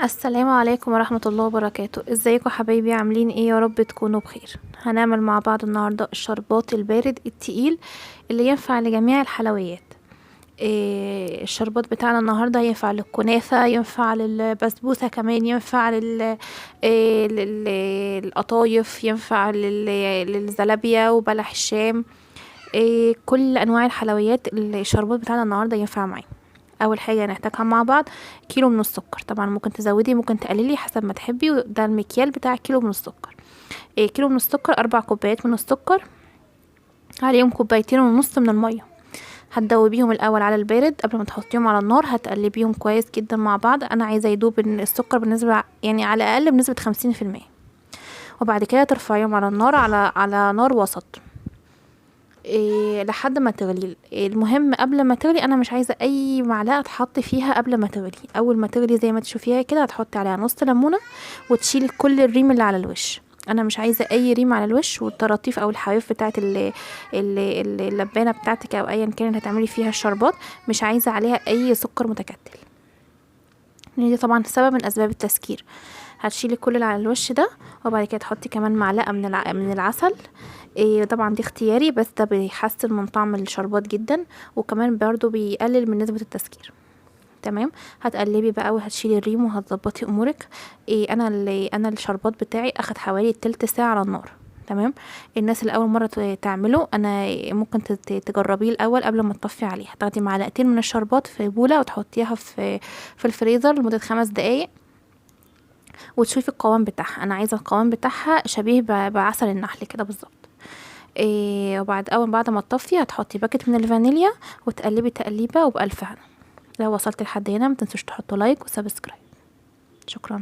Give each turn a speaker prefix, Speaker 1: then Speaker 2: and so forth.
Speaker 1: السلام عليكم ورحمة الله وبركاته. ازيكم حبايبي؟ عاملين ايه؟ يا رب تكونوا بخير. هنعمل مع بعض النهاردة الشربات البارد التقيل اللي ينفع لجميع الحلويات. الشربات بتاعنا النهاردة ينفع للكنافة، ينفع للبسبوسة، كمان ينفع للقطايف، ينفع للزلابية وبلح الشام. كل انواع الحلويات الشربات بتاعنا النهاردة ينفع معاه. اول حاجه هنحتاجها مع بعض كيلو من السكر. طبعا ممكن تزودي ممكن تقللي حسب ما تحبي، وده المكيال بتاع كيلو من السكر. كيلو من السكر 4 كوبايات من السكر، عليهم 2.5 كوبايات من الميه. هتدوبيهم الاول على البارد قبل ما تحطيهم على النار، هتقلبيهم كويس جدا مع بعض. انا عايزه يدوب السكر بالنسبه يعني على الاقل بنسبه 50%. وبعد كده ترفعيهم على النار على نار وسط لحد ما تغلي. المهم قبل ما تغلي انا مش عايزه اي معلقه تحط فيها قبل ما تغلي. اول ما تغلي زي ما تشوفيها كده هتحطي عليها نص ليمونه وتشيلي كل الريم اللي على الوش. انا مش عايزه اي ريم على الوش، والطراطيف او الحواف بتاعه اللبانه بتاعتك او ايا كان هتعملي فيها الشربات مش عايزه عليها اي سكر متكتل، لان دي طبعا سبب من اسباب التسكير. هتشيلي كل اللي على الوش ده، وبعد كده تحطي كمان معلقه من العسل. طبعا دي اختياري، بس ده بيحسن من طعم الشربات جدا، وكمان برضو بيقلل من نسبه التسكير. تمام. هتقلبي بقى وهتشيلي الريم وهتظبطي امورك. انا الشربات بتاعي اخد حوالي تلت ساعه على النار. تمام. الناس اللي اول مره تعمله انا ممكن تجربيه الاول قبل ما تطفي عليه. هتاخدي معلقتين من الشربات في بوله وتحطيها في الفريزر لمده 5 دقايق، وتشوفي القوام بتاعها. انا عايزه القوام بتاعها شبيه بعسل النحل كده بالظبط. بعد ما تطفي هتحطي باكت من الفانيليا وتقلبي تقليبه وبألف هنا. لو وصلت لحد هنا متنسوش تحطوا لايك وسبسكرايب. شكرا.